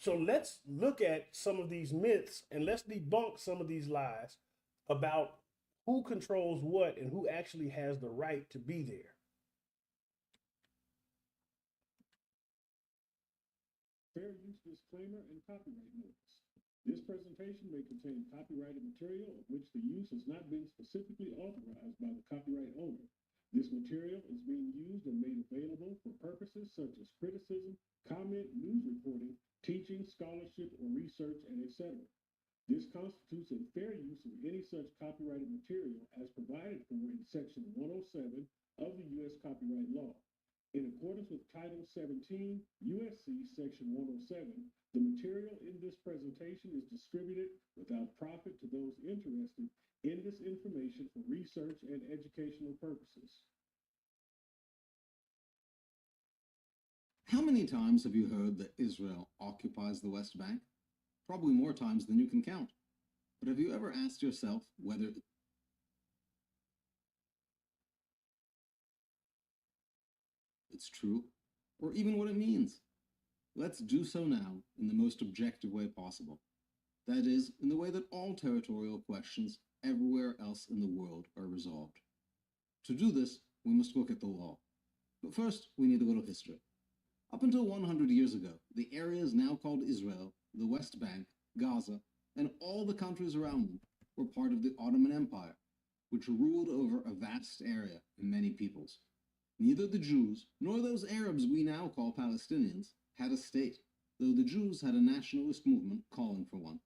So let's look at some of these myths and let's debunk some of these lies about who controls what and who actually has the right to be there. Fair use disclaimer and copyright notice. This presentation may contain copyrighted material of which the use has not been specifically authorized by the copyright owner. This material is being used and made available for purposes such as criticism, comment, news reporting, teaching, scholarship, or research, and etc. This constitutes a fair use of any such copyrighted material as provided for in Section 107 of the U.S. Copyright Law. In accordance with Title 17, USC Section 107, the material in this presentation is distributed without profit to those interested in this information for research and educational purposes. How many times have you heard that Israel occupies the West Bank? Probably more times than you can count. But have you ever asked yourself whether it's true, or even what it means? Let's do so now in the most objective way possible. That is, in the way that all territorial questions everywhere else in the world are resolved. To do this, we must look at the law. But first, we need a little history. Up until 100 years ago, the areas now called Israel, the West Bank, Gaza, and all the countries around them were part of the Ottoman Empire, which ruled over a vast area and many peoples. Neither the Jews nor those Arabs we now call Palestinians had a state, though the Jews had a nationalist movement calling for one.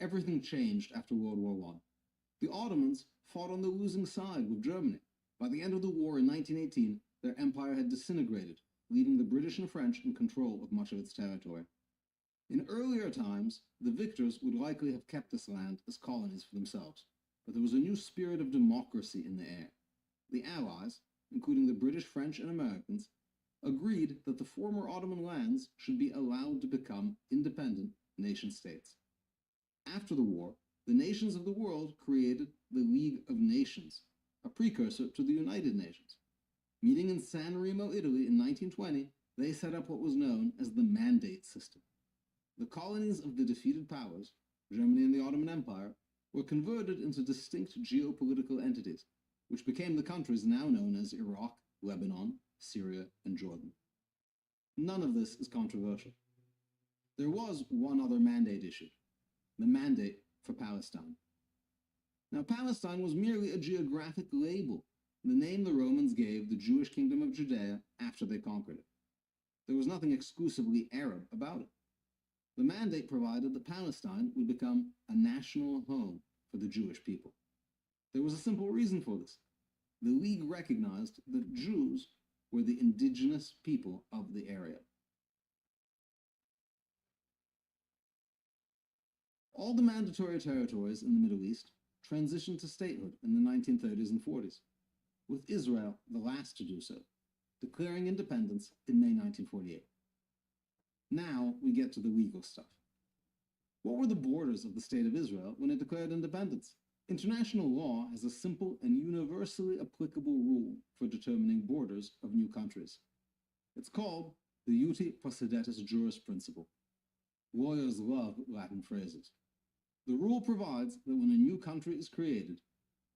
Everything changed after World War I. The Ottomans fought on the losing side with Germany. By the end of the war in 1918, their empire had disintegrated, leaving the British and French in control of much of its territory. In earlier times, the victors would likely have kept this land as colonies for themselves, but there was a new spirit of democracy in the air. The Allies, including the British, French, and Americans, agreed that the former Ottoman lands should be allowed to become independent nation-states. After the war, the nations of the world created the League of Nations, a precursor to the United Nations. Meeting in San Remo, Italy in 1920, they set up what was known as the Mandate System. The colonies of the defeated powers, Germany and the Ottoman Empire, were converted into distinct geopolitical entities, which became the countries now known as Iraq, Lebanon, Syria, and Jordan. None of this is controversial. There was one other mandate issued, the Mandate for Palestine. Now, Palestine was merely a geographic label, the name the Romans gave the Jewish kingdom of Judea after they conquered it. There was nothing exclusively Arab about it. The mandate provided that Palestine would become a national home for the Jewish people. There was a simple reason for this. The League recognized that Jews were the indigenous people of the area. All the mandatory territories in the Middle East transitioned to statehood in the 1930s and 40s, with Israel the last to do so, declaring independence in May 1948. Now we get to the legal stuff. What were the borders of the State of Israel when it declared independence? International law has a simple and universally applicable rule for determining borders of new countries. It's called the Uti Possidetis Juris principle. Lawyers love Latin phrases. The rule provides that when a new country is created,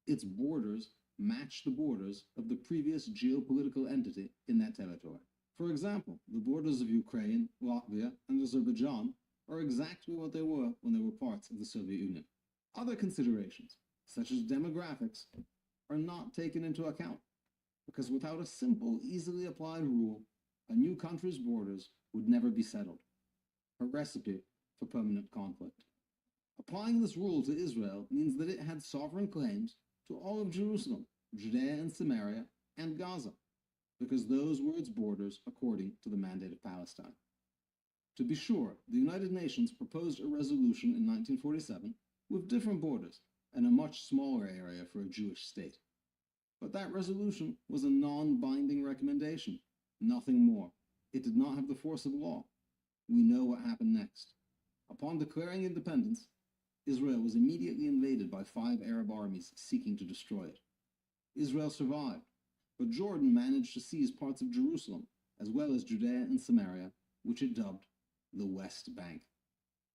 its borders match the borders of the previous geopolitical entity in that territory. For example, the borders of Ukraine, Latvia, and Azerbaijan are exactly what they were when they were parts of the Soviet Union. Other considerations, such as demographics, are not taken into account, because without a simple, easily applied rule, a new country's borders would never be settled, a recipe for permanent conflict. Applying this rule to Israel means that it had sovereign claims to all of Jerusalem, Judea and Samaria, and Gaza, because those were its borders according to the Mandate of Palestine. To be sure, the United Nations proposed a resolution in 1947 with different borders and a much smaller area for a Jewish state. But that resolution was a non-binding recommendation, nothing more. It did not have the force of law. We know what happened next. Upon declaring independence, Israel was immediately invaded by 5 Arab armies seeking to destroy it. Israel survived, but Jordan managed to seize parts of Jerusalem, as well as Judea and Samaria, which it dubbed the West Bank.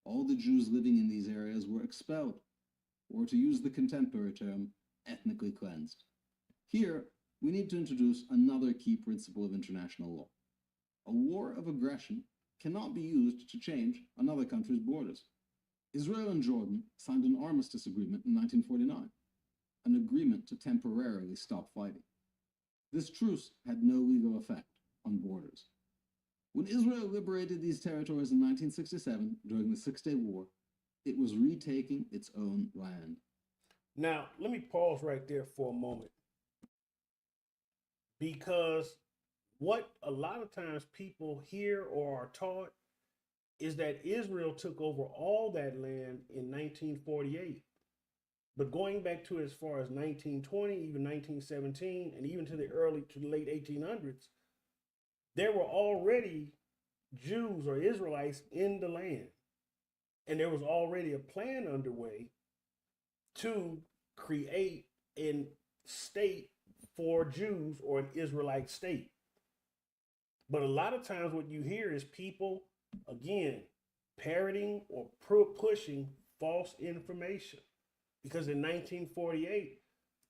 All the Jews living in these areas were expelled, or to use the contemporary term, ethnically cleansed. Here, we need to introduce another key principle of international law. A war of aggression cannot be used to change another country's borders. Israel and Jordan signed an armistice agreement in 1949, an agreement to temporarily stop fighting. This truce had no legal effect on borders. When Israel liberated these territories in 1967 during the Six-Day War, it was retaking its own land. Now, let me pause right there for a moment, because what a lot of times people hear or are taught is that Israel took over all that land in 1948. But going back to as far as 1920, even 1917, and even to the late 1800s, there were already Jews or Israelites in the land. And there was already a plan underway to create a state for Jews, or an Israelite state. But a lot of times what you hear is people, again, parroting or pushing false information. Because in 1948,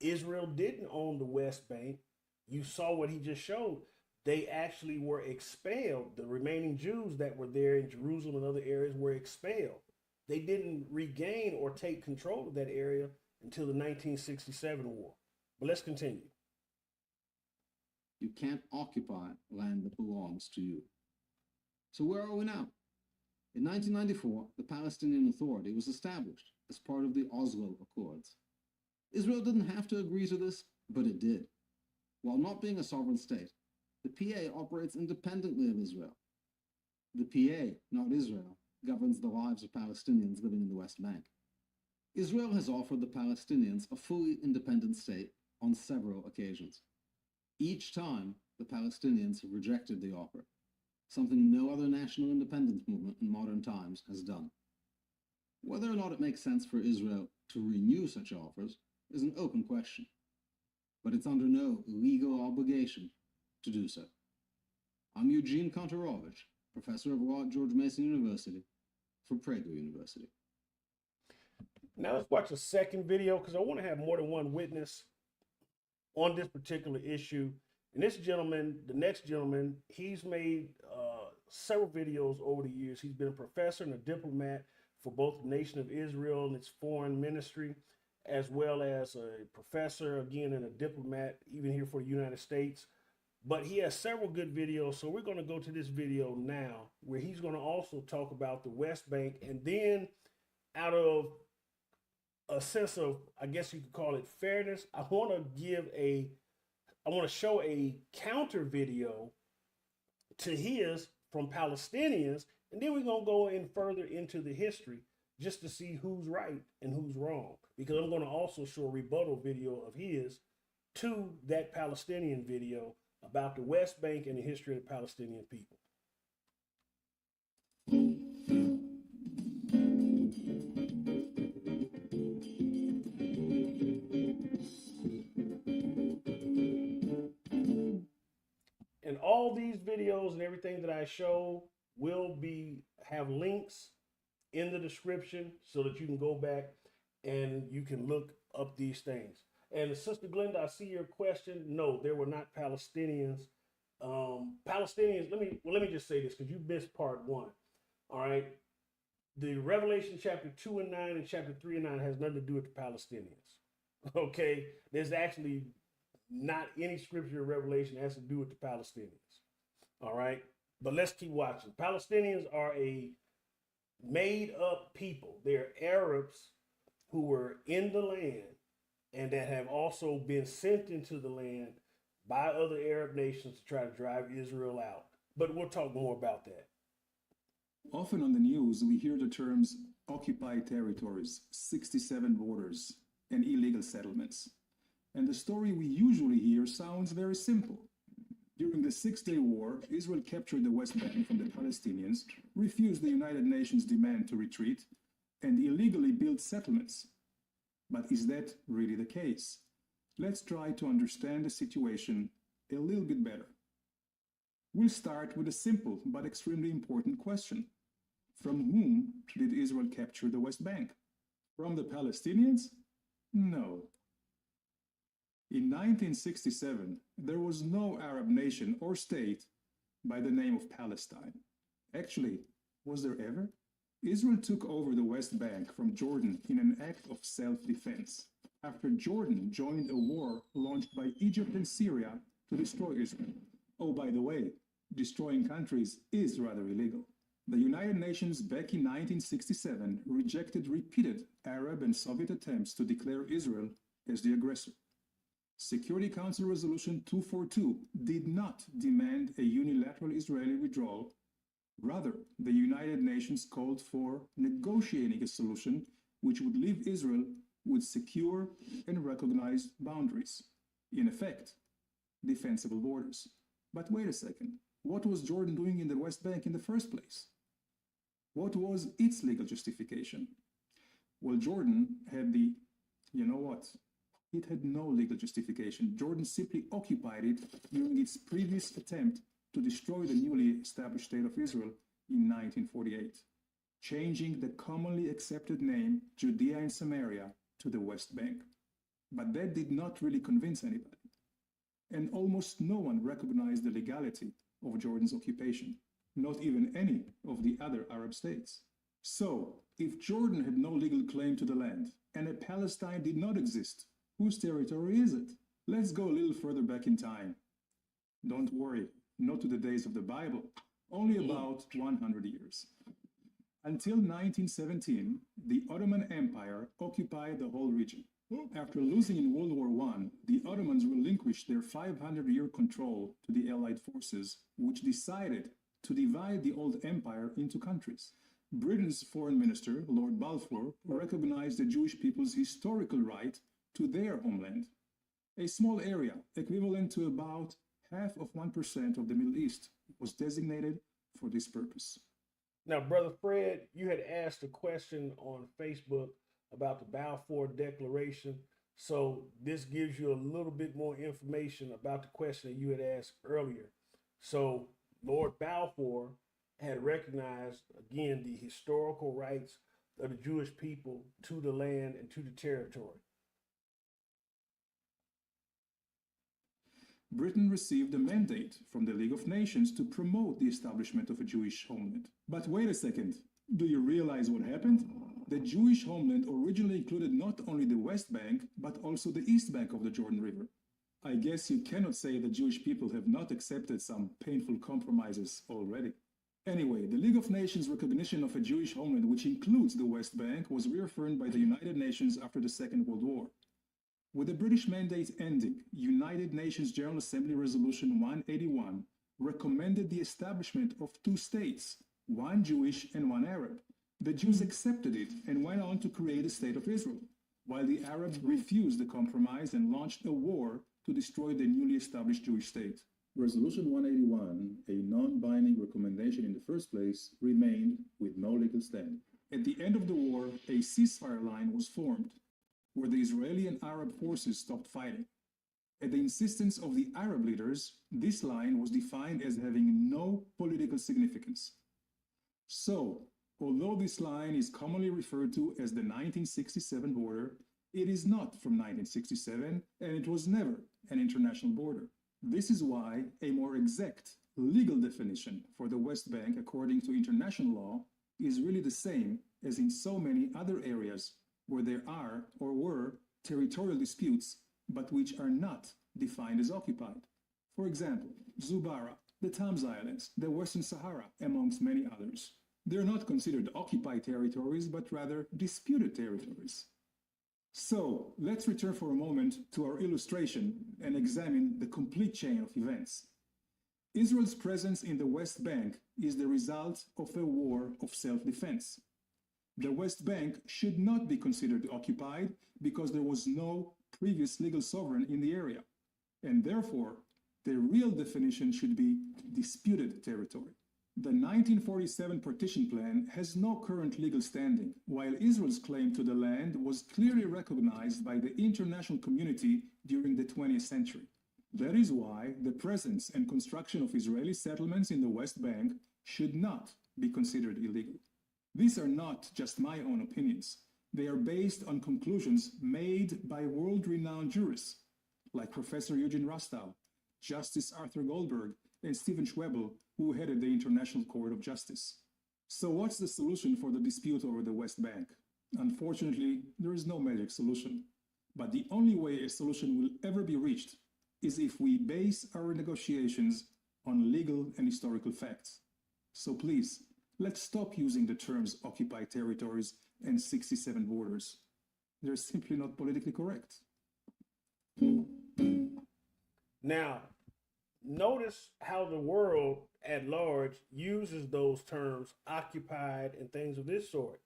Israel didn't own the West Bank. You saw what he just showed. They actually were expelled. The remaining Jews that were there in Jerusalem and other areas were expelled. They didn't regain or take control of that area until the 1967 war. But let's continue. You can't occupy land that belongs to you. So where are we now? In 1994, the Palestinian Authority was established as part of the Oslo Accords. Israel didn't have to agree to this, but it did. While not being a sovereign state, the PA operates independently of Israel. The PA, not Israel, governs the lives of Palestinians living in the West Bank. Israel has offered the Palestinians a fully independent state on several occasions. Each time, the Palestinians have rejected the offer, something no other national independence movement in modern times has done. Whether or not it makes sense for Israel to renew such offers is an open question, but it's under no legal obligation to do so. I'm Eugene Kontorovich, professor of law at George Mason University, for Prager University. Now let's watch a second video, because I want to have more than one witness on this particular issue. And this gentleman, the next gentleman, he's made several videos over the years. He's been a professor and a diplomat for both the nation of Israel and its foreign ministry, as well as a professor, again, and a diplomat, even here for the United States. But he has several good videos. So we're going to go to this video now, where he's going to also talk about the West Bank. And then, out of a sense of, I guess you could call it fairness, I want to show a counter video to his from Palestinians, and then we're going to go in further into the history just to see who's right and who's wrong, because I'm going to also show a rebuttal video of his to that Palestinian video about the West Bank and the history of the Palestinian people. And all these videos and everything that I show will have links in the description so that you can go back and you can look up these things. And Sister Glenda, I see your question. No, there were not Palestinians. Palestinians, let me just say this, because you missed part 1. All right. The Revelation chapter 2 and 9 and chapter 3 and 9 has nothing to do with the Palestinians. Okay. There's actually not any scripture in Revelation that has to do with the Palestinians. All right. But let's keep watching. Palestinians are a made up people. They're Arabs who were in the land and that have also been sent into the land by other Arab nations to try to drive Israel out. But we'll talk more about that. Often on the news, we hear the terms occupied territories, 67 borders, and illegal settlements. And the story we usually hear sounds very simple. During the Six-Day War, Israel captured the West Bank from the Palestinians, refused the United Nations' demand to retreat, and illegally built settlements. But is that really the case? Let's try to understand the situation a little bit better. We'll start with a simple but extremely important question. From whom did Israel capture the West Bank? From the Palestinians? No. In 1967, there was no Arab nation or state by the name of Palestine. Actually, was there ever? Israel took over the West Bank from Jordan in an act of self-defense, after Jordan joined a war launched by Egypt and Syria to destroy Israel. Oh, by the way, destroying countries is rather illegal. The United Nations back in 1967 rejected repeated Arab and Soviet attempts to declare Israel as the aggressor. Security Council Resolution 242 did not demand a unilateral Israeli withdrawal. Rather, the United Nations called for negotiating a solution which would leave Israel with secure and recognized boundaries. In effect, defensible borders. But wait a second, what was Jordan doing in the West Bank in the first place? What was its legal justification? Well, Jordan had it had no legal justification. Jordan simply occupied it during its previous attempt to destroy the newly established state of Israel in 1948, changing the commonly accepted name Judea and Samaria to the West Bank. But that did not really convince anybody. And almost no one recognized the legality of Jordan's occupation, not even any of the other Arab states. So, if Jordan had no legal claim to the land, and a Palestine did not exist, whose territory is it? Let's go a little further back in time. Don't worry, not to the days of the Bible, only about 100 years. Until 1917, the Ottoman Empire occupied the whole region. After losing in World War I, the Ottomans relinquished their 500-year control to the Allied forces, which decided to divide the old empire into countries. Britain's foreign minister, Lord Balfour, recognized the Jewish people's historical right to their homeland, a small area equivalent to about 0.5% of the Middle East was designated for this purpose. Now, Brother Fred, you had asked a question on Facebook about the Balfour Declaration. So this gives you a little bit more information about the question that you had asked earlier. So Lord Balfour had recognized, again, the historical rights of the Jewish people to the land and to the territory. Britain received a mandate from the League of Nations to promote the establishment of a Jewish homeland. But wait a second, do you realize what happened? The Jewish homeland originally included not only the West Bank, but also the East Bank of the Jordan River. I guess you cannot say the Jewish people have not accepted some painful compromises already. Anyway, the League of Nations recognition of a Jewish homeland, which includes the West Bank, was reaffirmed by the United Nations after the Second World War. With the British mandate ending, United Nations General Assembly Resolution 181 recommended the establishment of two states, one Jewish and one Arab. The Jews accepted it and went on to create a state of Israel, while the Arabs refused the compromise and launched a war to destroy the newly established Jewish state. Resolution 181, a non-binding recommendation in the first place, remained with no legal stand. At the end of the war, a ceasefire line was formed, where the Israeli and Arab forces stopped fighting. At the insistence of the Arab leaders, this line was defined as having no political significance. So, although this line is commonly referred to as the 1967 border, it is not from 1967, and it was never an international border. This is why a more exact legal definition for the West Bank, according to international law, is really the same as in so many other areas where there are or were territorial disputes, but which are not defined as occupied. For example, Zubarah, the Tams Islands, the Western Sahara, amongst many others. They're not considered occupied territories, but rather disputed territories. So, let's return for a moment to our illustration and examine the complete chain of events. Israel's presence in the West Bank is the result of a war of self-defense. The West Bank should not be considered occupied because there was no previous legal sovereign in the area, and therefore, the real definition should be disputed territory. The 1947 partition plan has no current legal standing, while Israel's claim to the land was clearly recognized by the international community during the 20th century. That is why the presence and construction of Israeli settlements in the West Bank should not be considered illegal. These are not just my own opinions. They are based on conclusions made by world-renowned jurists like Professor Eugene Rostow, Justice Arthur Goldberg, and Stephen Schwebel, who headed the International Court of Justice. So what's the solution for the dispute over the West Bank? Unfortunately, there is no magic solution. But the only way a solution will ever be reached is if we base our negotiations on legal and historical facts. So please, let's stop using the terms occupied territories and 67 borders. They're simply not politically correct. Now, notice how the world at large uses those terms occupied and things of this sort.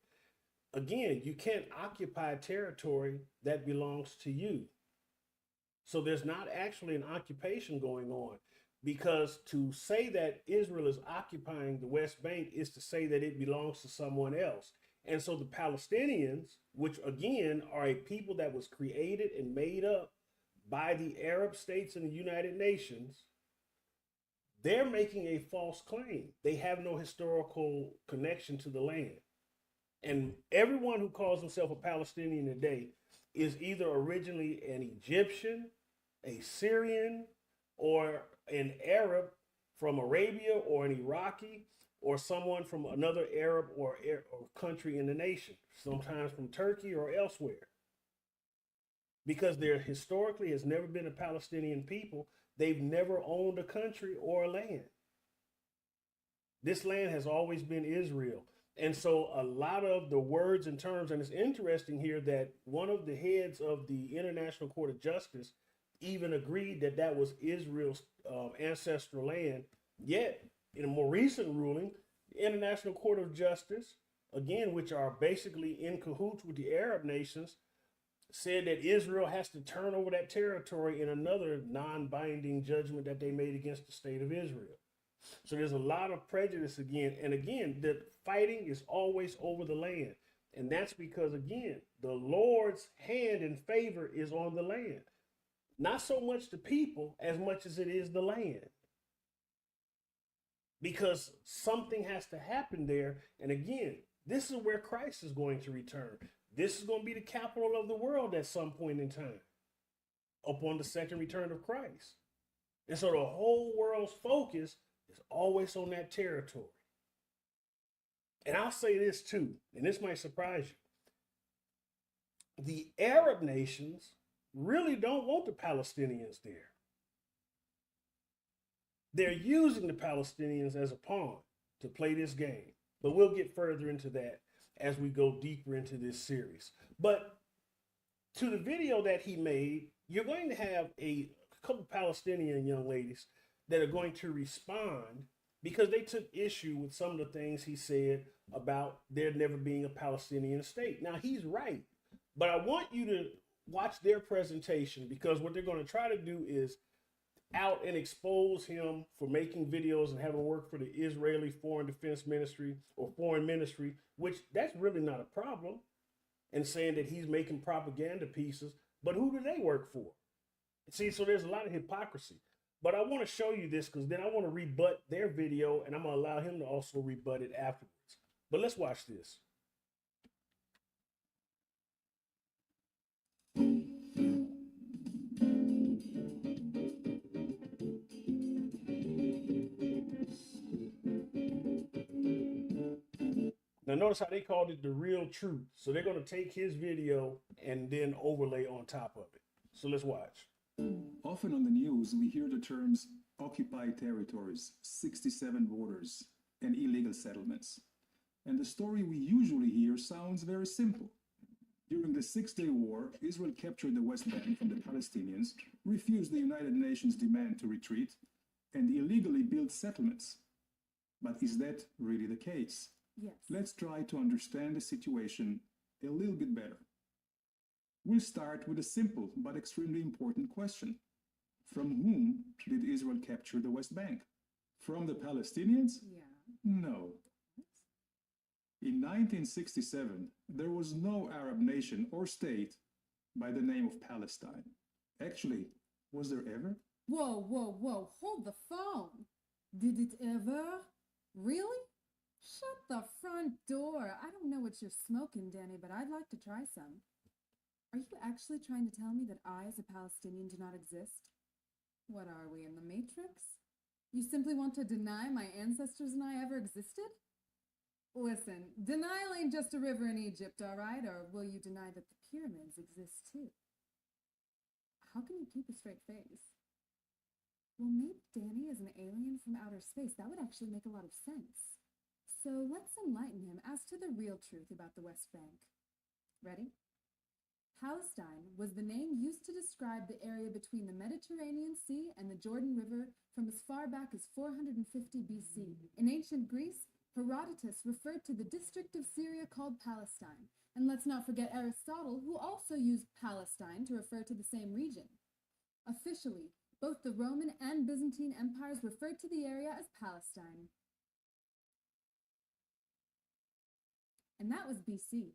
Again, you can't occupy territory that belongs to you. So there's not actually an occupation going on, because to say that Israel is occupying the West Bank is to say that it belongs to someone else. And so the Palestinians, which again are a people that was created and made up by the Arab states and the United Nations, they're making a false claim. They have no historical connection to the land. And everyone who calls himself a Palestinian today is either originally an Egyptian, a Syrian, or an Arab from Arabia, or an Iraqi, or someone from another Arab or country in the nation, sometimes from Turkey or elsewhere. Because there historically has never been a Palestinian people. They've never owned a country or a land. This land has always been Israel. And so a lot of the words and terms, and it's interesting here that one of the heads of the International Court of Justice even agreed that that was Israel's ancestral land. Yet, in a more recent ruling, the International Court of Justice, again, which are basically in cahoots with the Arab nations, said that Israel has to turn over that territory in another non-binding judgment that they made against the state of Israel. So there's a lot of prejudice again. And again, the fighting is always over the land. And that's because, again, the Lord's hand and favor is on the land. Not so much the people as much as it is the land. Because something has to happen there. And again, this is where Christ is going to return. This is going to be the capital of the world at some point in time, upon the second return of Christ. And so the whole world's focus is always on that territory. And I'll say this too, and this might surprise you. The Arab nations really don't want the Palestinians there. They're using the Palestinians as a pawn to play this game. But we'll get further into that as we go deeper into this series. But to the video that he made, you're going to have a couple Palestinian young ladies that are going to respond because they took issue with some of the things he said about there never being a Palestinian state. Now, he's right, but I want you to watch their presentation, because what they're going to try to do is out and expose him for making videos and having worked for the Israeli Foreign Defense Ministry or Foreign Ministry, which that's really not a problem, and saying that he's making propaganda pieces. But who do they work for? See, so there's a lot of hypocrisy. But I want to show you this because then I want to rebut their video, and I'm going to allow him to also rebut it afterwards. But let's watch this. Now notice how they called it the real truth. So they're going to take his video and then overlay on top of it. So let's watch. Often on the news, we hear the terms occupied territories, 67 borders, and illegal settlements. And the story we usually hear sounds very simple. During the Six-Day War, Israel captured the West Bank from the Palestinians, refused the United Nations' demand to retreat, and illegally built settlements. But is that really the case? Yes. Let's try to understand the situation a little bit better. We'll start with a simple but extremely important question. From whom did Israel capture the West Bank? From the Palestinians? Yeah. No. In 1967, there was no Arab nation or state by the name of Palestine. Actually, was there ever? Whoa, whoa, whoa. Hold the phone. Did it ever? Really? Shut the front door. I don't know what you're smoking, Danny, but I'd like to try some. Are you actually trying to tell me that I, as a Palestinian, do not exist? What are we, in the Matrix? You simply want to deny my ancestors and I ever existed? Listen, denial ain't just a river in Egypt, all right? Or will you deny that the pyramids exist too? How can you keep a straight face? Well, maybe Danny is an alien from outer space. That would actually make a lot of sense. So let's enlighten him as to the real truth about the West Bank. Ready? Palestine was the name used to describe the area between the Mediterranean Sea and the Jordan River from as far back as 450 BC. In ancient Greece, Herodotus referred to the district of Syria called Palestine. And let's not forget Aristotle, who also used Palestine to refer to the same region. Officially, both the Roman and Byzantine empires referred to the area as Palestine. And that was BC.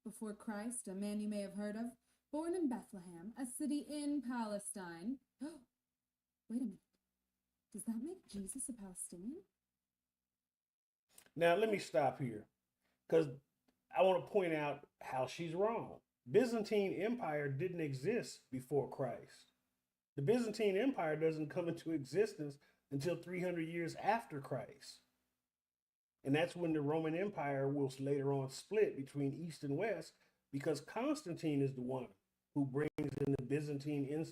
Before Christ, a man you may have heard of, born in Bethlehem, a city in Palestine. Wait a minute. Does that make Jesus a Palestinian? Now, let me stop here because I want to point out how she's wrong. Byzantine Empire didn't exist before Christ. The Byzantine Empire doesn't come into existence until 300 years after Christ. And that's when the Roman Empire will later on split between East and West, because Constantine is the one who brings in the Byzantine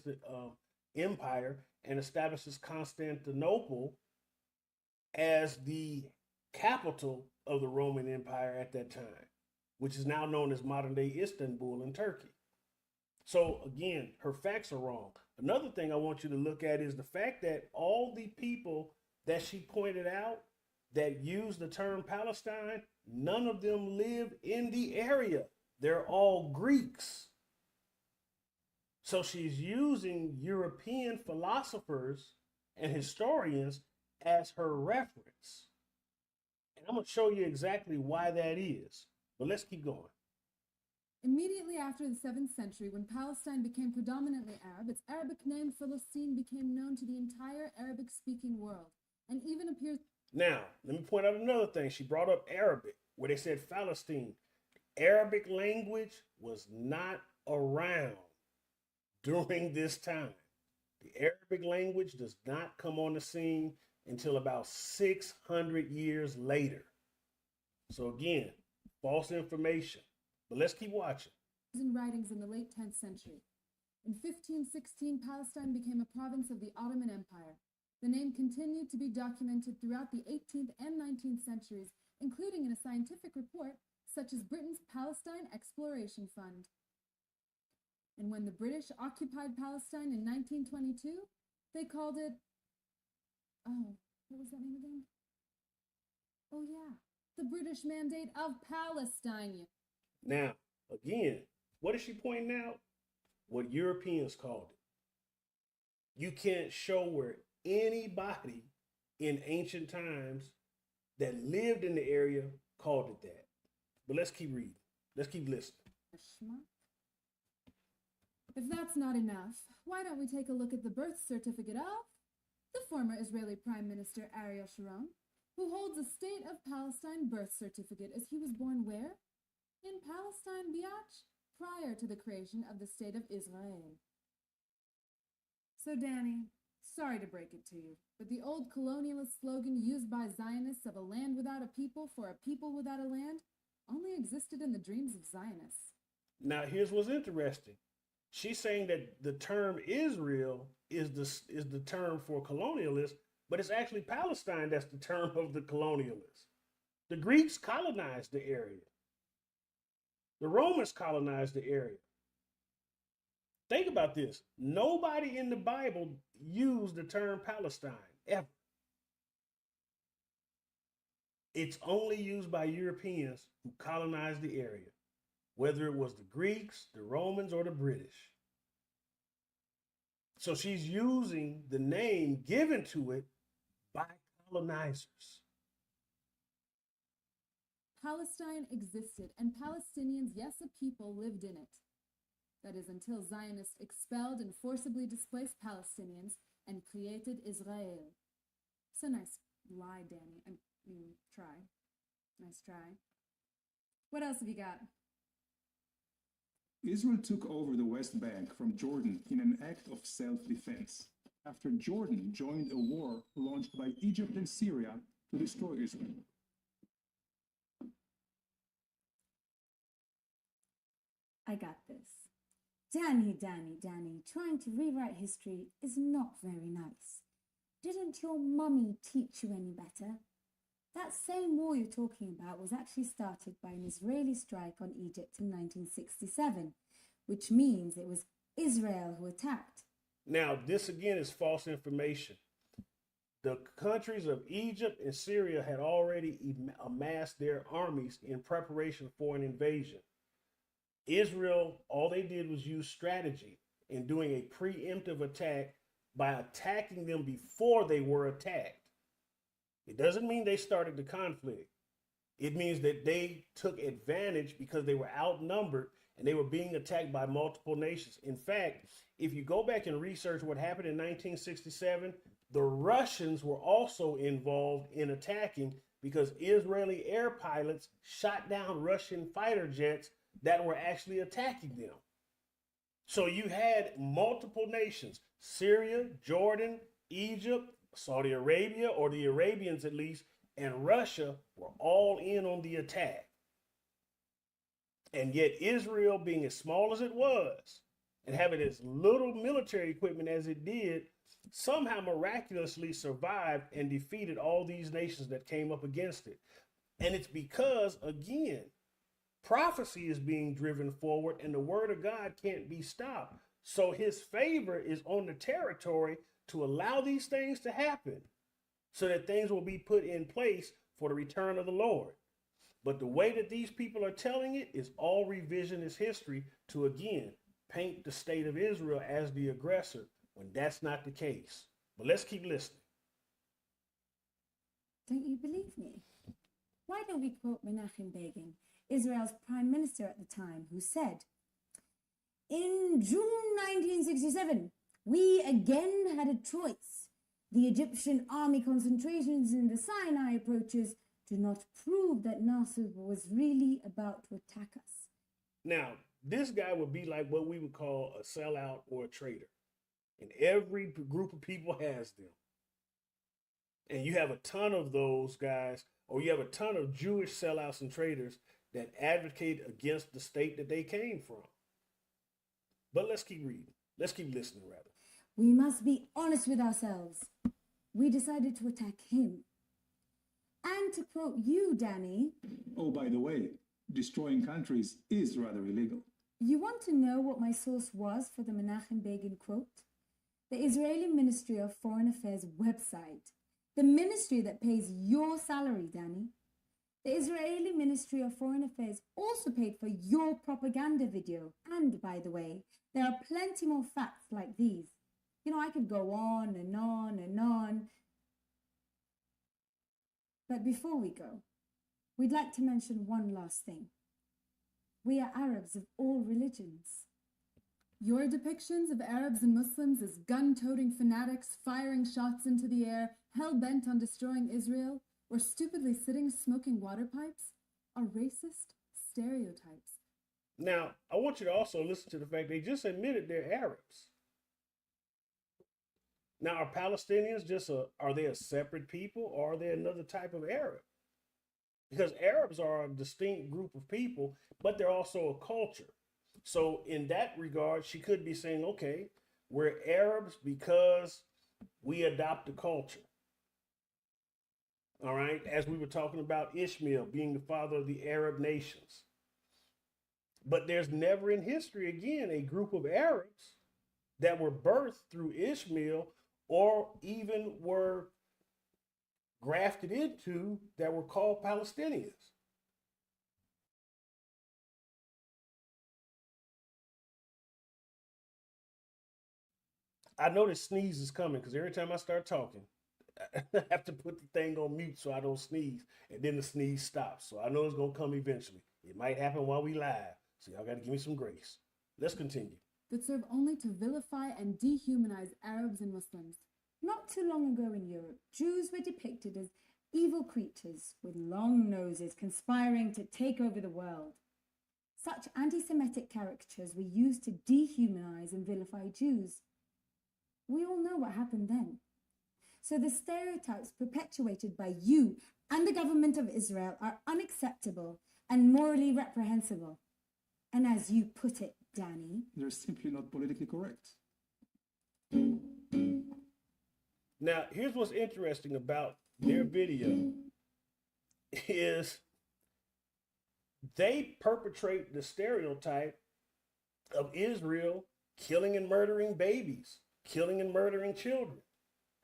Empire and establishes Constantinople as the capital of the Roman Empire at that time, which is now known as modern-day Istanbul in Turkey. So again, her facts are wrong. Another thing I want you to look at is the fact that all the people that she pointed out that use the term Palestine, none of them live in the area. They're all Greeks. So she's using European philosophers and historians as her reference. And I'm going to show you exactly why that is. But let's keep going. Immediately after the 7th century, when Palestine became predominantly Arab, its Arabic name Philistine became known to the entire Arabic-speaking world, and even appears... Now, let me point out another thing. She brought up Arabic, where they said Palestine. Arabic language was not around during this time. The Arabic language does not come on the scene until about 600 years later. So again, false information. But let's keep watching. In writings in the late 10th century. In 1516, Palestine became a province of the Ottoman Empire. The name continued to be documented throughout the 18th and 19th centuries, including in a scientific report such as Britain's Palestine Exploration Fund. And when the British occupied Palestine in 1922, they called it... Oh, what was that name again? Oh yeah, the British Mandate of Palestine. Now, again, what is she pointing out? What Europeans called it. You can't show where anybody in ancient times that lived in the area called it that. But let's keep reading. Let's keep listening. If that's not enough, why don't we take a look at the birth certificate of the former Israeli Prime Minister Ariel Sharon, who holds a State of Palestine birth certificate as he was born where? In Palestine, biatch, prior to the creation of the State of Israel. So Danny, sorry to break it to you, but the old colonialist slogan used by Zionists of a land without a people for a people without a land only existed in the dreams of Zionists. Now, here's what's interesting. She's saying that the term Israel is the term for colonialists, but it's actually Palestine that's the term of the colonialists. The Greeks colonized the area. The Romans colonized the area. Think about this. Nobody in the Bible used the term Palestine, ever. It's only used by Europeans who colonized the area, whether it was the Greeks, the Romans, or the British. So she's using the name given to it by colonizers. Palestine existed, and Palestinians, yes, a people, lived in it. That is, until Zionists expelled and forcibly displaced Palestinians and created Israel. So nice lie, Danny. I mean, try. Nice try. What else have you got? Israel took over the West Bank from Jordan in an act of self-defense after Jordan joined a war launched by Egypt and Syria to destroy Israel. I got this. Danny, trying to rewrite history is not very nice. Didn't your mummy teach you any better? That same war you're talking about was actually started by an Israeli strike on Egypt in 1967, which means it was Israel who attacked. Now, this again is false information. The countries of Egypt and Syria had already amassed their armies in preparation for an invasion. Israel, all they did was use strategy in doing a preemptive attack by attacking them before they were attacked. It doesn't mean they started the conflict. It means that they took advantage because they were outnumbered and they were being attacked by multiple nations. In fact, if you go back and research what happened in 1967, the Russians were also involved in attacking because Israeli air pilots shot down Russian fighter jets that were actually attacking them. So you had multiple nations, Syria, Jordan, Egypt, Saudi Arabia, or the Arabians at least, and Russia were all in on the attack. And yet Israel, being as small as it was and having as little military equipment as it did, somehow miraculously survived and defeated all these nations that came up against it. And it's because, again, prophecy is being driven forward and the word of God can't be stopped. So his favor is on the territory to allow these things to happen so that things will be put in place for the return of the Lord. But the way that these people are telling it is all revisionist history to, again, paint the state of Israel as the aggressor when that's not the case. But let's keep listening. Don't you believe me? Why don't we quote Menachem Begin, Israel's prime minister at the time, who said, "In June 1967, we again had a choice. The Egyptian army concentrations in the Sinai approaches do not prove that Nasser was really about to attack us." Now, this guy would be like what we would call a sellout or a traitor. And every group of people has them. And you have a ton of those guys, or you have a ton of Jewish sellouts and traitors that advocate against the state that they came from. But let's keep reading. Let's keep listening, rather. We must be honest with ourselves. We decided to attack him. And to quote you, Danny, Oh, by the way, destroying countries is rather illegal. you want to know what my source was for the Menachem Begin quote? The Israeli Ministry of Foreign Affairs website. The ministry that pays your salary, Danny. The Israeli Ministry of Foreign Affairs also paid for your propaganda video. And by the way, there are plenty more facts like these. You know, I could go on and on and on. But before we go, we'd like to mention one last thing. We are Arabs of all religions. Your depictions of Arabs and Muslims as gun-toting fanatics firing shots into the air, hell-bent on destroying Israel, or stupidly sitting smoking water pipes are racist stereotypes. Now, I want you to also listen to the fact they just admitted they're Arabs. Now, are Palestinians are they a separate people, or are they another type of Arab? Because Arabs are a distinct group of people, but they're also a culture. So in that regard, she could be saying, okay, we're Arabs because we adopt the culture. All right, as we were talking about Ishmael being the father of the Arab nations. But there's never in history, again, a group of Arabs that were birthed through Ishmael or even were grafted into that were called Palestinians. I know this sneeze is coming because every time I start talking, I have to put the thing on mute so I don't sneeze, and then the sneeze stops. So I know it's going to come eventually. It might happen while we live, so y'all got to give me some grace. Let's continue. That serve only to vilify and dehumanize Arabs and Muslims. Not too long ago in Europe, Jews were depicted as evil creatures with long noses conspiring to take over the world. Such anti-Semitic caricatures were used to dehumanize and vilify Jews. We all know what happened then. So the stereotypes perpetuated by you and the government of Israel are unacceptable and morally reprehensible. And as you put it, Danny, They're simply not politically correct. Now, here's what's interesting about their video is they perpetrate the stereotype of Israel killing and murdering babies, killing and murdering children.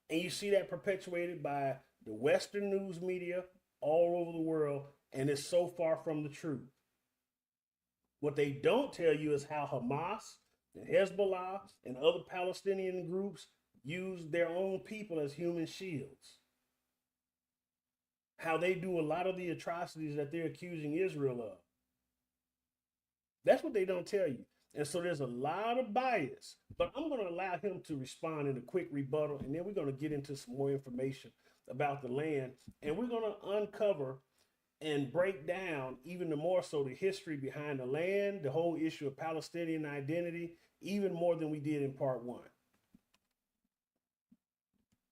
And you see that perpetuated by the Western news media all over the world, and it's so far from the truth. What they don't tell you is how Hamas and Hezbollah and other Palestinian groups use their own people as human shields. How they do a lot of the atrocities that they're accusing Israel of. That's what they don't tell you. And so there's a lot of bias, but I'm going to allow him to respond in a quick rebuttal, and then we're going to get into some more information about the land, and we're going to uncover and break down even more so the history behind the land, the whole issue of Palestinian identity, even more than we did in part one.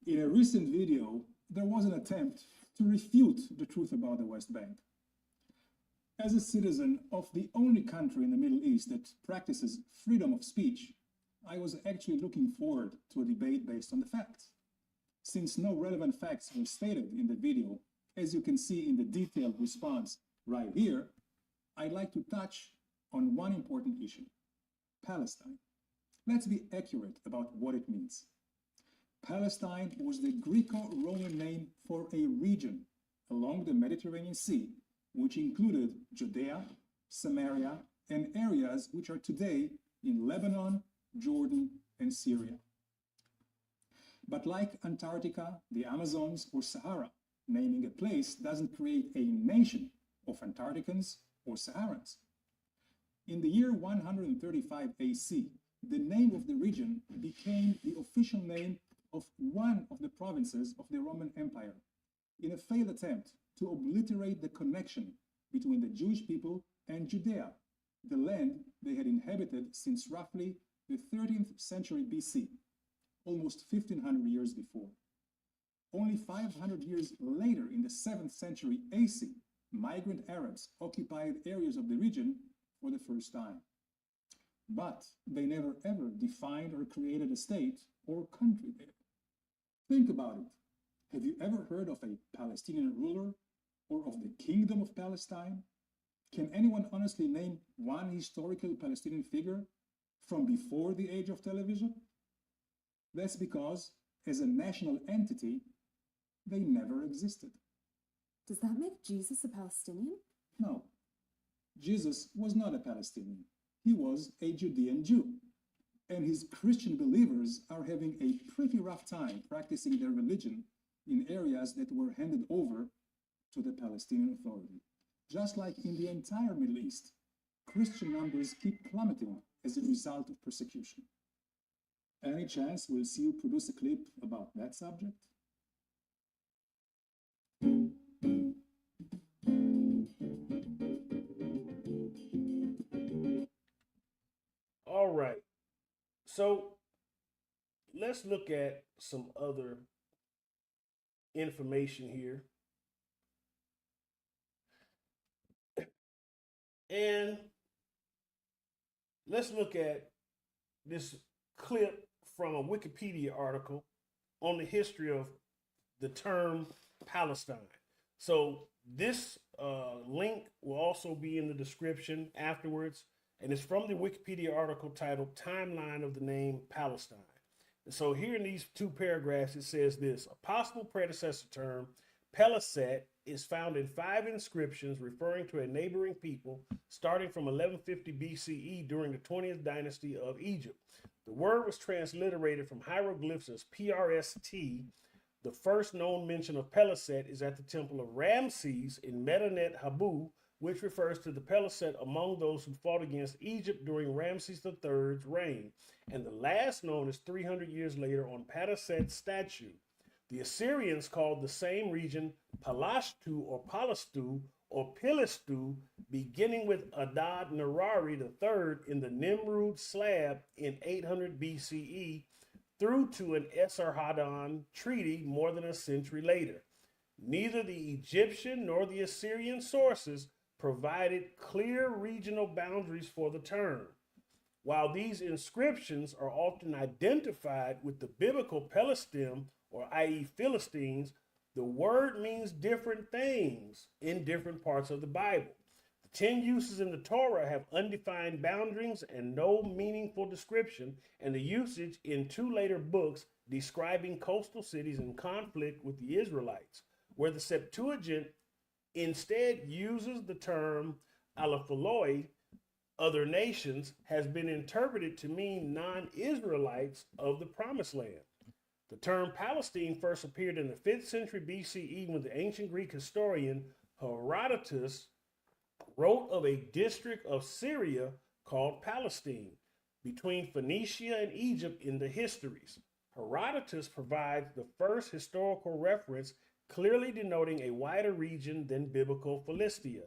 In a recent video, there was an attempt to refute the truth about the West Bank. As a citizen of the only country in the Middle East that practices freedom of speech, I was actually looking forward to a debate based on the facts. Since no relevant facts were stated in the video, as you can see in the detailed response right here, I'd like to touch on one important issue: Palestine. Let's be accurate about what it means. Palestine was the Greco-Roman name for a region along the Mediterranean Sea, which included Judea, Samaria, and areas which are today in Lebanon, Jordan, and Syria. But like Antarctica, the Amazons, or Sahara, naming a place doesn't create a nation of Antarcticans or Saharans. In the year 135 AC, the name of the region became the official name of one of the provinces of the Roman Empire, in a failed attempt to obliterate the connection between the Jewish people and Judea, the land they had inhabited since roughly the 13th century BC, almost 1500 years before. Only 500 years later, in the 7th century AC, migrant Arabs occupied areas of the region for the first time. But they never ever defined or created a state or country there. Think about it. Have you ever heard of a Palestinian ruler or of the Kingdom of Palestine? Can anyone honestly name one historical Palestinian figure from before the age of television? That's because, as a national entity, they never existed. Does that make Jesus a Palestinian? No, Jesus was not a Palestinian. He was a Judean Jew. And his Christian believers are having a pretty rough time practicing their religion in areas that were handed over to the Palestinian Authority. Just like in the entire Middle East, Christian numbers keep plummeting as a result of persecution. Any chance we'll see you produce a clip about that subject? All right. So let's look at some other information here. And let's look at this clip from a Wikipedia article on the history of the term Palestine. So this link will also be in the description afterwards, and it's from the Wikipedia article titled Timeline of the Name Palestine. And so here in these two paragraphs, it says this: a possible predecessor term, Peliset, is found in 5 inscriptions referring to a neighboring people starting from 1150 BCE during the 20th dynasty of Egypt. The word was transliterated from hieroglyphs as PRST. The first known mention of Peliset is at the temple of Ramses in Medinet Habu, which refers to the Peliset among those who fought against Egypt during Ramses III's reign. And the last known is 300 years later on Peliset's statue. The Assyrians called the same region Palashtu or Pilistu, beginning with Adad Nerari III in the Nimrud slab in 800 BCE through to an Esarhaddon treaty more than a century later. Neither the Egyptian nor the Assyrian sources provided clear regional boundaries for the term. While these inscriptions are often identified with the biblical Palestine, or i.e. Philistines, the word means different things in different parts of the Bible. The 10 uses in the Torah have undefined boundaries and no meaningful description, and the usage in 2 later books describing coastal cities in conflict with the Israelites, where the Septuagint instead uses the term Alaphaloi, other nations, has been interpreted to mean non-Israelites of the Promised Land. The term Palestine first appeared in the 5th century BCE when the ancient Greek historian Herodotus wrote of a district of Syria called Palestine between Phoenicia and Egypt in the histories. Herodotus provides the first historical reference clearly denoting a wider region than biblical Philistia,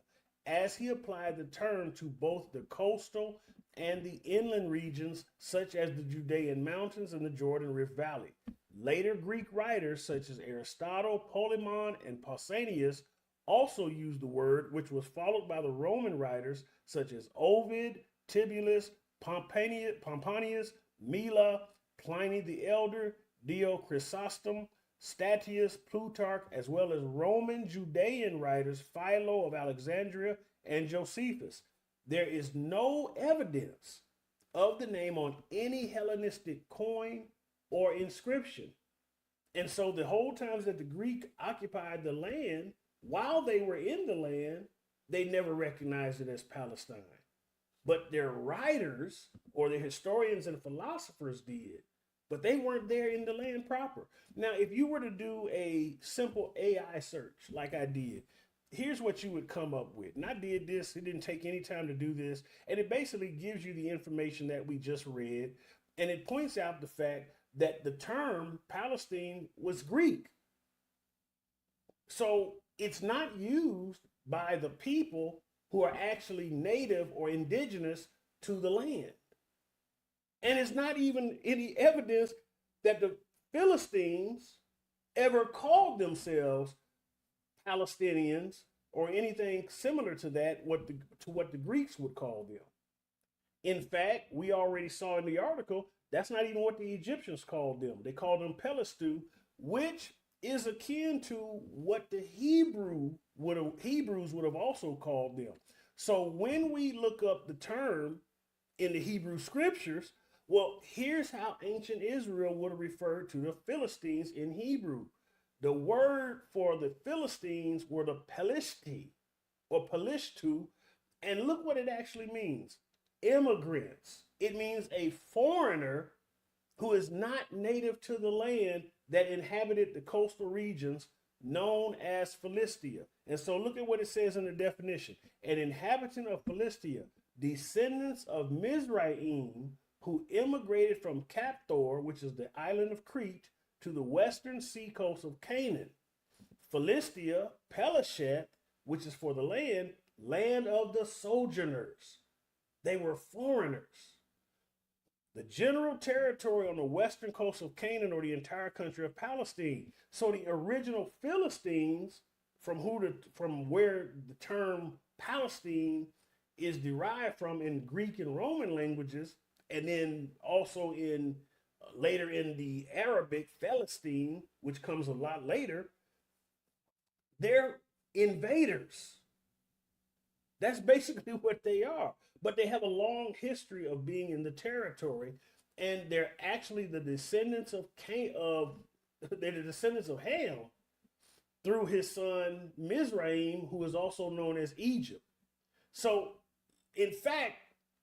as he applied the term to both the coastal and the inland regions such as the Judean mountains and the Jordan Rift Valley. Later Greek writers such as Aristotle, Polemon, and Pausanias also used the word, which was followed by the Roman writers such as Ovid, Tibullus, Pomponius, Mela, Pliny the Elder, Dio Chrysostom, Statius, Plutarch, as well as Roman Judean writers Philo of Alexandria and Josephus. There is no evidence of the name on any Hellenistic coin or inscription. And so the whole times that the Greek occupied the land, while they were in the land, they never recognized it as Palestine. But their writers or the historians and philosophers did, but they weren't there in the land proper. Now, if you were to do a simple AI search like I did, here's what you would come up with. And I did this, it didn't take any time to do this. And it basically gives you the information that we just read. And it points out the fact that the term Palestine was Greek. So it's not used by the people who are actually native or indigenous to the land. And it's not even any evidence that the Philistines ever called themselves Palestinians or anything similar to that, to what the Greeks would call them. In fact, we already saw in the article, that's not even what the Egyptians called them. They called them Pelistu, which is akin to what the Hebrews would have also called them. So when we look up the term in the Hebrew scriptures, well, here's how ancient Israel would have referred to the Philistines in Hebrew. The word for the Philistines were the Pelishti or Pelishtu, and look what it actually means. Immigrants. It means a foreigner who is not native to the land that inhabited the coastal regions known as Philistia. And so look at what it says in the definition. An inhabitant of Philistia, descendants of Mizraim, who immigrated from Captor, which is the island of Crete, to the western seacoast of Canaan. Philistia, Pelasheth, which is for the land of the sojourners. They were foreigners. The general territory on the western coast of Canaan, or the entire country of Palestine. So the original Philistines, from where the term Palestine is derived from in Greek and Roman languages, and then also in later in the Arabic, Philistine, which comes a lot later, they're invaders. That's basically what they are. But they have a long history of being in the territory, and they're actually the descendants of they're the descendants of Ham through his son Mizraim, who is also known as Egypt. So, in fact,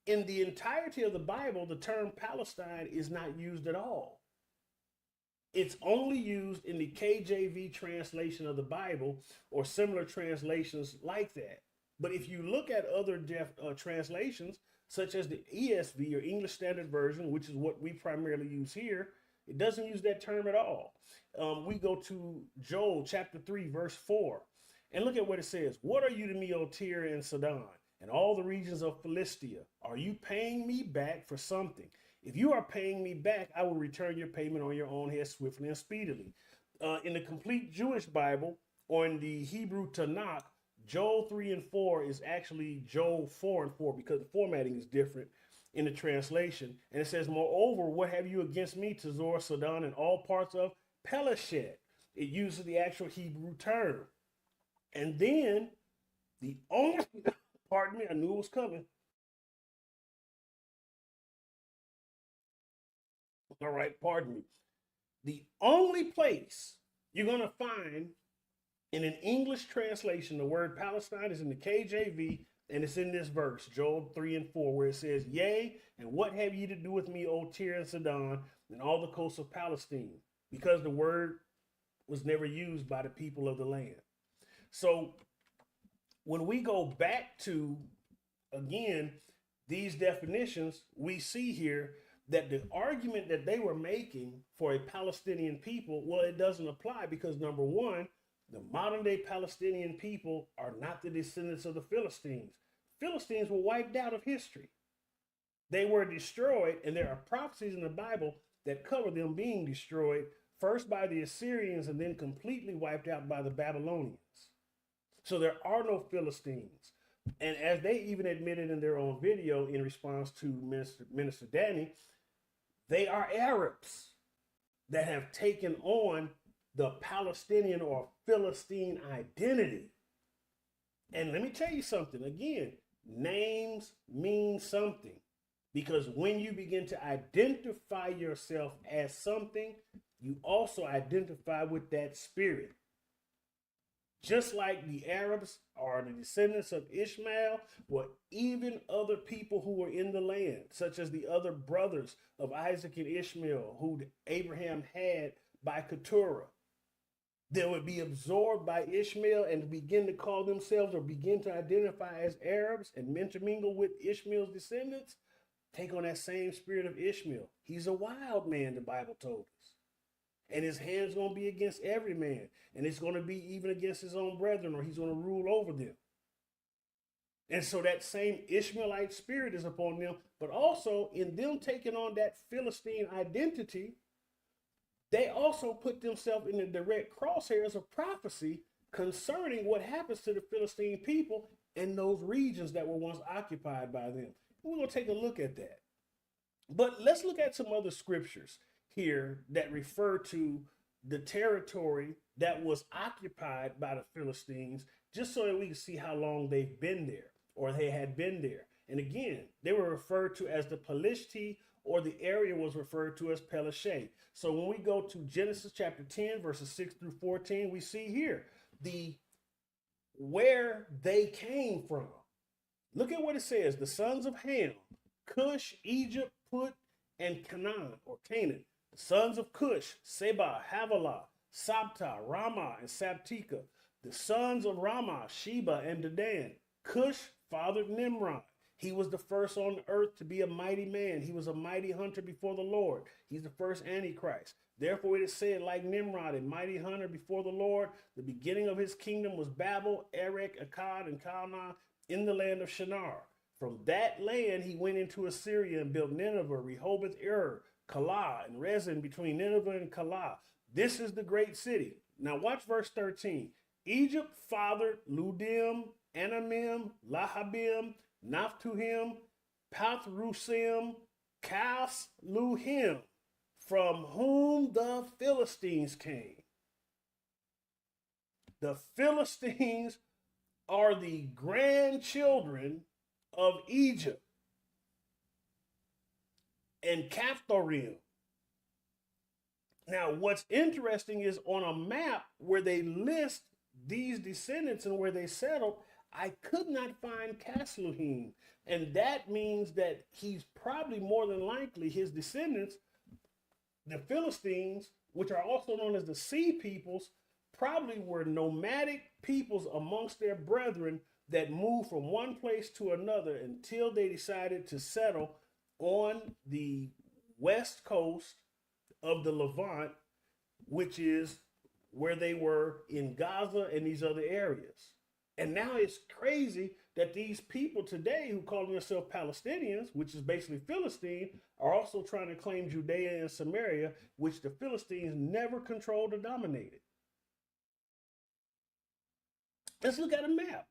in the entirety of the Bible, the term Palestine is not used at all. It's only used in the KJV translation of the Bible or similar translations like that. But if you look at other translations, such as the ESV or English Standard Version, which is what we primarily use here, It doesn't use that term at all. We go to Joel chapter 3, verse 4, and look at what it says. What are you to me, O Tyre and Sidon, and all the regions of Philistia? Are you paying me back for something? If you are paying me back, I will return your payment on your own head swiftly and speedily. In the complete Jewish Bible, or in the Hebrew Tanakh, Joel 3 and 4 is actually Joel 4 and 4 because the formatting is different in the translation. And it says, moreover, what have you against me, Tzor, Sidon, and all parts of Peleshet? It uses the actual Hebrew term. And then the only, pardon me, I knew it was coming. All right, pardon me. The only place you're going to find in an English translation the word Palestine is in the KJV, and it's in this verse, Joel 3 and 4, where it says, yea, and what have ye to do with me, O Tyre and Sidon, and all the coasts of Palestine? Because the word was never used by the people of the land. So when we go back to, again, these definitions, we see here that the argument that they were making for a Palestinian people, well, it doesn't apply because, number one, the modern day Palestinian people are not the descendants of the Philistines. Philistines were wiped out of history. They were destroyed, and there are prophecies in the Bible that cover them being destroyed, first by the Assyrians and then completely wiped out by the Babylonians. So there are no Philistines. And as they even admitted in their own video in response to Minister Danny, they are Arabs that have taken on the Palestinian or Philistine identity. And let me tell you something. Again, names mean something, because when you begin to identify yourself as something, you also identify with that spirit. Just like the Arabs are the descendants of Ishmael, or even other people who were in the land, such as the other brothers of Isaac and Ishmael, who Abraham had by Keturah. They would be absorbed by Ishmael and begin to call themselves or begin to identify as Arabs and intermingle with Ishmael's descendants, take on that same spirit of Ishmael. He's a wild man, the Bible told us. And his hand's going to be against every man. And it's going to be even against his own brethren, or he's going to rule over them. And so that same Ishmaelite spirit is upon them, but also in them taking on that Philistine identity, they also put themselves in the direct crosshairs of prophecy concerning what happens to the Philistine people in those regions that were once occupied by them. We're going to take a look at that. But let's look at some other scriptures here that refer to the territory that was occupied by the Philistines, just so that we can see how long they've been there, or they had been there. And again, they were referred to as the Palishti, or the area was referred to as Peleshet. So when we go to Genesis chapter 10, verses 6 through 14, we see here where they came from. Look at what it says. The sons of Ham, Cush, Egypt, Put, and Canaan, or Canaan. The sons of Cush, Seba, Havilah, Sabta, Ramah, and Sabtika. The sons of Ramah, Sheba, and Dedan. Cush fathered Nimrod. He was the first on earth to be a mighty man. He was a mighty hunter before the Lord. He's the first Antichrist. Therefore it is said, like Nimrod, a mighty hunter before the Lord, the beginning of his kingdom was Babel, Erech, Akkad, and Calneh in the land of Shinar. From that land he went into Assyria and built Nineveh, Rehoboth, Calah, and Rezin between Nineveh and Calah. This is the great city. Now watch verse 13. Egypt fathered Ludim, Anamim, Lahabim, Naphtuhim, Pathrusim, Casluhim, from whom the Philistines came. The Philistines are the grandchildren of Egypt and Caphtorim. Now, what's interesting is on a map where they list these descendants and where they settled, I could not find Casluhim. And that means that he's probably more than likely his descendants, the Philistines, which are also known as the Sea Peoples, probably were nomadic peoples amongst their brethren that moved from one place to another until they decided to settle on the west coast of the Levant, which is where they were in Gaza and these other areas. And now it's crazy that these people today who call themselves Palestinians, which is basically Philistine, are also trying to claim Judea and Samaria, which the Philistines never controlled or dominated. Let's look at a map.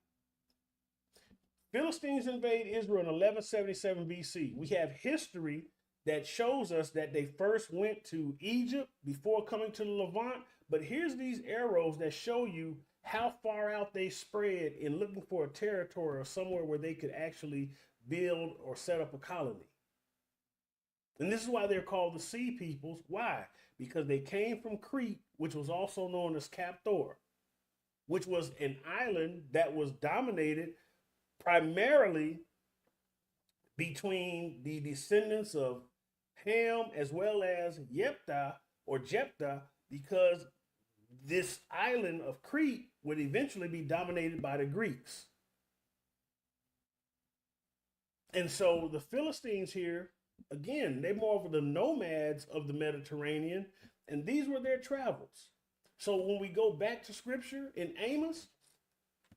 Philistines invade Israel in 1177 BC. We have history that shows us that they first went to Egypt before coming to the Levant. But here's these arrows that show you how far out they spread in looking for a territory or somewhere where they could actually build or set up a colony. And this is why they're called the Sea Peoples. Why? Because they came from Crete, which was also known as Captor, which was an island that was dominated primarily between the descendants of Ham as well as Jephthah, because this island of Crete would eventually be dominated by the Greeks. And so the Philistines here, again, they're more of the nomads of the Mediterranean, and these were their travels. So when we go back to scripture in Amos,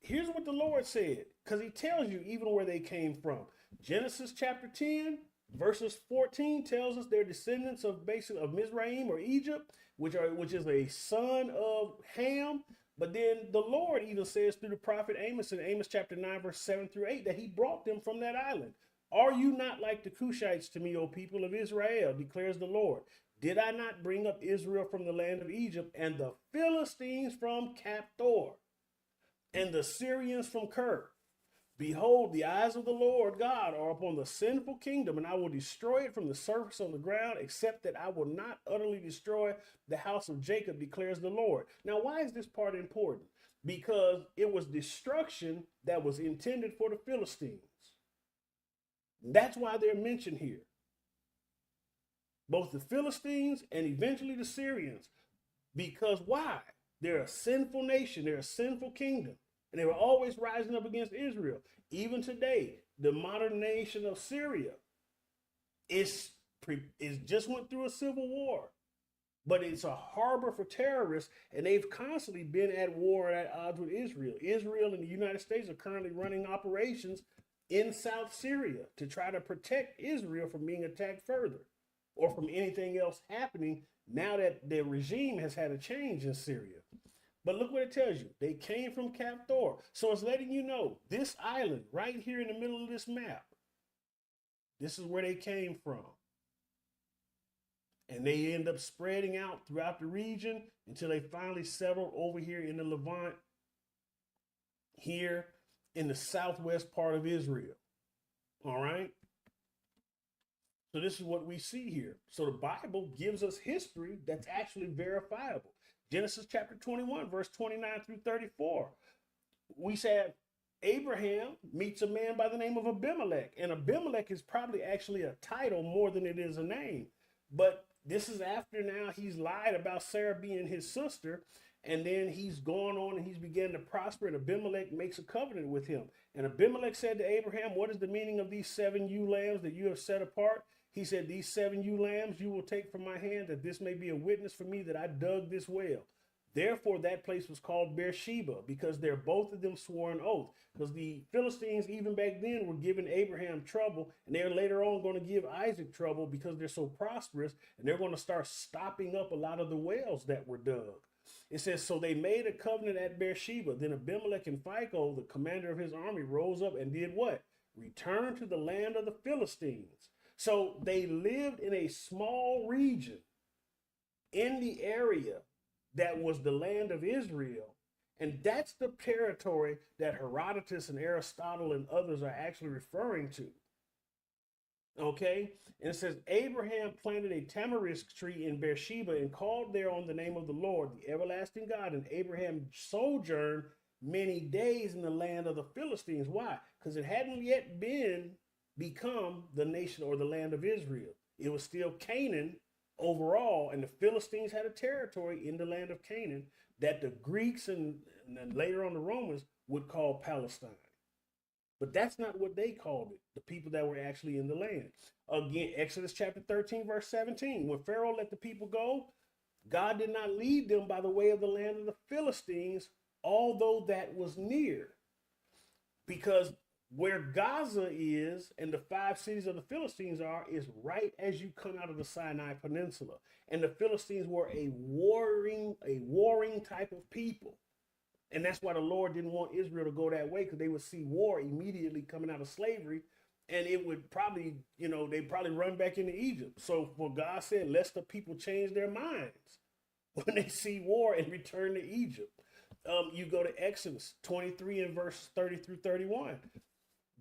here's what the Lord said, because he tells you even where they came from. Genesis chapter 10, verses 14 tells us they're descendants of Mizraim or Egypt, which is a son of Ham. But then the Lord even says through the prophet Amos in Amos chapter 9, verse 7 through 8, that he brought them from that island. Are you not like the Cushites to me, O people of Israel, declares the Lord? Did I not bring up Israel from the land of Egypt, and the Philistines from Captor, and the Syrians from Ker? Behold, the eyes of the Lord God are upon the sinful kingdom, and I will destroy it from the surface of the ground, except that I will not utterly destroy the house of Jacob, declares the Lord. Now, why is this part important? Because it was destruction that was intended for the Philistines. That's why they're mentioned here. Both the Philistines and eventually the Syrians. Because why? They're a sinful nation. They're a sinful kingdom. And they were always rising up against Israel. Even today, the modern nation of Syria is just went through a civil war. But it's a harbor for terrorists, and they've constantly been at war and at odds with Israel. Israel and the United States are currently running operations in South Syria to try to protect Israel from being attacked further or from anything else happening now that the regime has had a change in Syria. But look what it tells you. They came from Captor. So it's letting you know this island right here in the middle of this map, this is where they came from. And they end up spreading out throughout the region until they finally settled over here in the Levant, here in the southwest part of Israel. All right. So this is what we see here. So the Bible gives us history that's actually verifiable. Genesis chapter 21, verse 29 through 34. We said Abraham meets a man by the name of Abimelech. And Abimelech is probably actually a title more than it is a name. But this is after now he's lied about Sarah being his sister. And then he's gone on and he's began to prosper. And Abimelech makes a covenant with him. And Abimelech said to Abraham, what is the meaning of these 7 ewe lambs that you have set apart? He said, these 7 ewe lambs you will take from my hand, that this may be a witness for me that I dug this well. Therefore, that place was called Beersheba, because they're both of them swore an oath. Because the Philistines, even back then, were giving Abraham trouble, and they're later on going to give Isaac trouble because they're so prosperous, and they're going to start stopping up a lot of the wells that were dug. It says, so they made a covenant at Beersheba. Then Abimelech and Phicol, the commander of his army, rose up and did what? Returned to the land of the Philistines. So they lived in a small region in the area that was the land of Israel. And that's the territory that Herodotus and Aristotle and others are actually referring to. Okay? And it says, Abraham planted a tamarisk tree in Beersheba and called there on the name of the Lord, the everlasting God. And Abraham sojourned many days in the land of the Philistines. Why? Because it hadn't yet become the nation or the land of Israel. It was still Canaan overall, and the Philistines had a territory in the land of Canaan that the Greeks and later on the Romans would call Palestine. But that's not what they called it, the people that were actually in the land. Again, Exodus chapter 13, verse 17. When Pharaoh let the people go, God did not lead them by the way of the land of the Philistines, although that was near. Because where Gaza is and the 5 cities of the Philistines are is right as you come out of the Sinai Peninsula. And the Philistines were a warring type of people. And that's why the Lord didn't want Israel to go that way, because they would see war immediately coming out of slavery. And it would probably, they'd probably run back into Egypt. So for God said, lest the people change their minds when they see war and return to Egypt. You go to Exodus 23 and verse 30 through 31.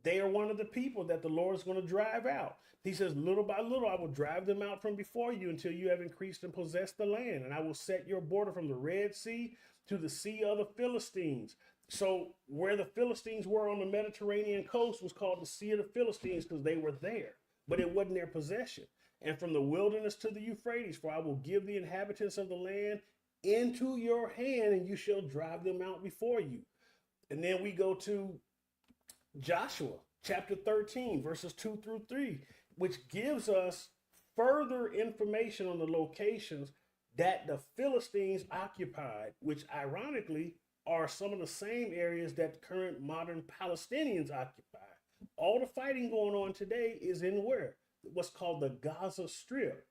They are one of the people that the Lord is going to drive out. He says, little by little, I will drive them out from before you until you have increased and possessed the land. And I will set your border from the Red Sea to the Sea of the Philistines. So where the Philistines were on the Mediterranean coast was called the Sea of the Philistines because they were there, but it wasn't their possession. And from the wilderness to the Euphrates, for I will give the inhabitants of the land into your hand, and you shall drive them out before you. And then we go to Joshua chapter 13, verses 2 through 3, which gives us further information on the locations that the Philistines occupied, which ironically are some of the same areas that current modern Palestinians occupy. All the fighting going on today is in where? What's called the Gaza Strip,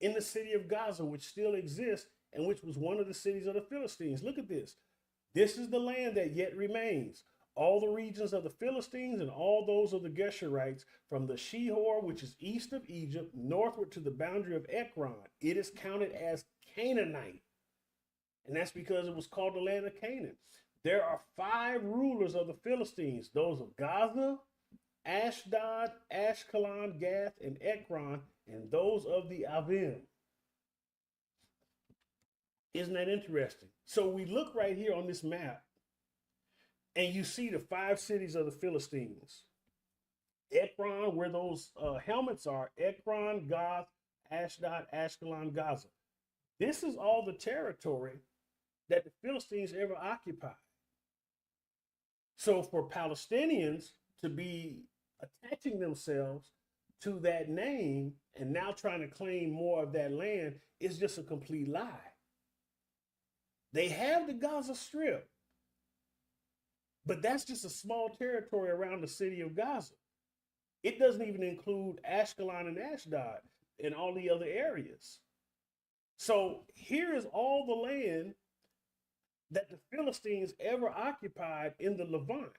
in the city of Gaza, which still exists and which was one of the cities of the Philistines. Look at this. This is the land that yet remains. All the regions of the Philistines and all those of the Geshurites, from the Shihor, which is east of Egypt, northward to the boundary of Ekron. It is counted as Canaanite. And that's because it was called the land of Canaan. There are 5 rulers of the Philistines, those of Gaza, Ashdod, Ashkelon, Gath, and Ekron, and those of the Avim. Isn't that interesting? So we look right here on this map, and you see the 5 cities of the Philistines. Ekron, where those helmets are, Ekron, Gath, Ashdod, Ashkelon, Gaza. This is all the territory that the Philistines ever occupied. So for Palestinians to be attaching themselves to that name and now trying to claim more of that land is just a complete lie. They have the Gaza Strip, but that's just a small territory around the city of Gaza. It doesn't even include Ashkelon and Ashdod and all the other areas. So here is all the land that the Philistines ever occupied in the Levant.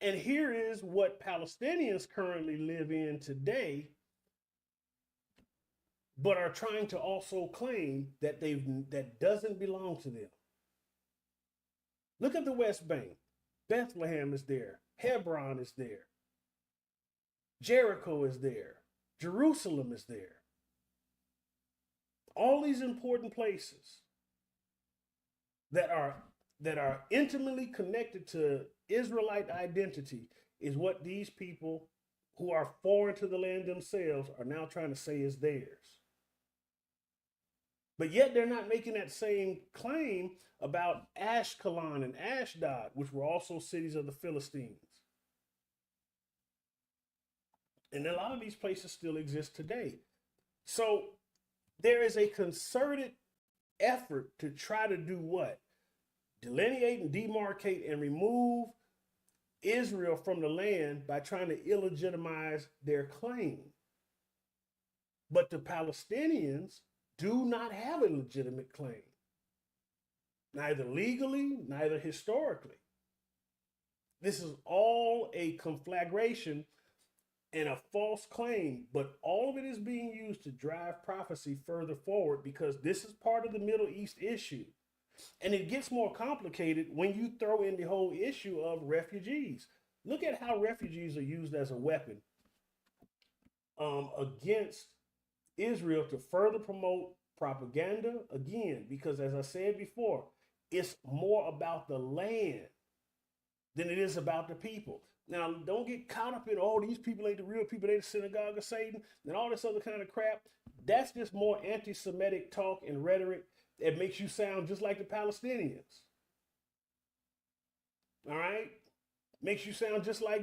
And here is what Palestinians currently live in today, but are trying to also claim that that doesn't belong to them. Look at the West Bank. Bethlehem is there. Hebron is there. Jericho is there. Jerusalem is there. All these important places that are intimately connected to Israelite identity is what these people who are foreign to the land themselves are now trying to say is theirs. But yet they're not making that same claim about Ashkelon and Ashdod, which were also cities of the Philistines. And a lot of these places still exist today. So there is a concerted effort to try to do what? Delineate and demarcate and remove Israel from the land by trying to illegitimize their claim. But the Palestinians do not have a legitimate claim, neither legally, neither historically. This is all a conflagration and a false claim, but all of it is being used to drive prophecy further forward because this is part of the Middle East issue. And it gets more complicated when you throw in the whole issue of refugees. Look at how refugees are used as a weapon against Israel to further promote propaganda, again, because as I said before, it's more about the land than it is about the people. Now, don't get caught up in, oh, these people ain't the real people, they the synagogue of Satan, and all this other kind of crap. That's just more anti-Semitic talk and rhetoric that makes you sound just like the Palestinians. All right? Makes you sound just like